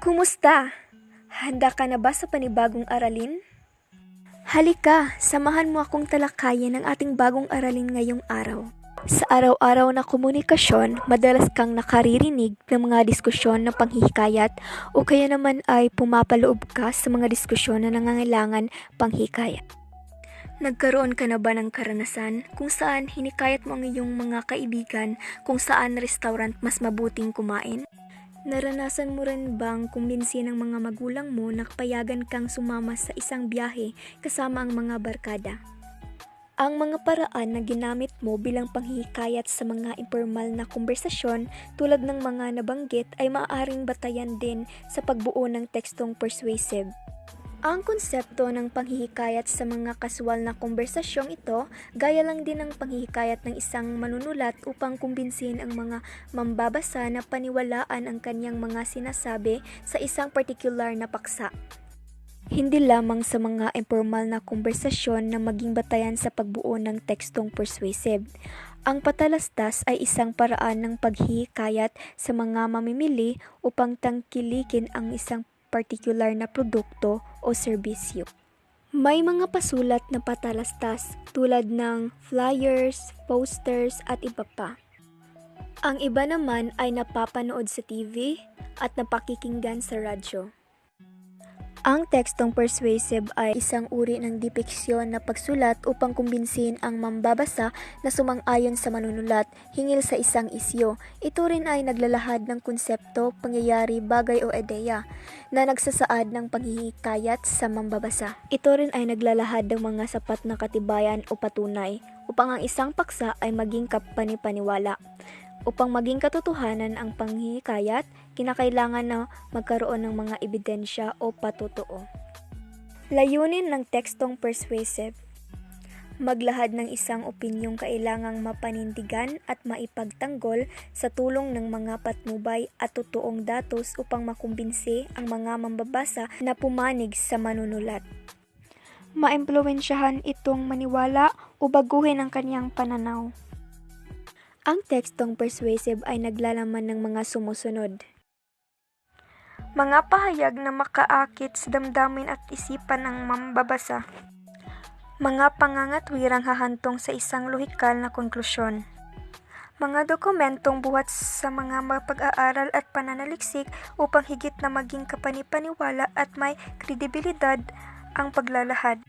Kumusta? Handa ka na ba sa panibagong aralin? Halika, samahan mo akong talakayin ang ating bagong aralin ngayong araw. Sa araw-araw na komunikasyon, madalas kang nakaririnig ng mga diskusyon ng panghihikayat o kaya naman ay pumapaloob ka sa mga diskusyon na nangangailangan panghikayat. Nagkaroon ka na ba ng karanasan kung saan hinikayat mo ang iyong mga kaibigan kung saan restaurant mas mabuting kumain? Naranasan mo rin bang kumbinsin ng mga magulang mo na payagan kang sumama sa isang biyahe kasama ang mga barkada? Ang mga paraan na ginamit mo bilang panghihikayat sa mga informal na konversasyon tulad ng mga nabanggit ay maaaring batayan din sa pagbuo ng tekstong persuasive. Ang konsepto ng panghihikayat sa mga kasual na konversasyong ito, gaya lang din ng panghihikayat ng isang manunulat upang kumbinsin ang mga mambabasa na paniwalaan ang kanyang mga sinasabi sa isang partikular na paksa. Hindi lamang sa mga informal na konversasyon na maging batayan sa pagbuo ng tekstong persuasive. Ang patalastas ay isang paraan ng paghihikayat sa mga mamimili upang tangkilikin ang isang particular na produkto o serbisyo. May mga pasulat na patalastas tulad ng flyers, posters at iba pa. Ang iba naman ay napapanood sa TV at napakikinggan sa radyo. Ang tekstong persuasive ay isang uri ng depiksyon na pagsulat upang kumbinsin ang mambabasa na sumang-ayon sa manunulat hinggil sa isang isyu. Ito rin ay naglalahad ng konsepto, pangyayari, bagay o ideya na nagsasaad ng panghihikayat sa mambabasa. Ito rin ay naglalahad ng mga sapat na katibayan o patunay upang ang isang paksa ay maging kapani-paniwala. Upang maging katotohanan ang panghihikayat, kinakailangan na magkaroon ng mga ebidensya o patotoo. Layunin ng tekstong persuasive. Maglahad ng isang opinyong kailangang mapanindigan at maipagtanggol sa tulong ng mga patnubay at totoong datos upang makumbinsi ang mga mambabasa na pumanig sa manunulat. Maimpluwensyahan itong maniwala o baguhin ang kanyang pananaw. Ang tekstong persuasive ay naglalaman ng mga sumusunod. Mga pahayag na makaakit sa damdamin at isipan ng mambabasa. Mga pangangatwirang hahantong sa isang lohikal na konklusyon. Mga dokumentong buhat sa mga mapag-aaral at pananaliksik upang higit na maging kapani-paniwala at may kredibilidad ang paglalahad.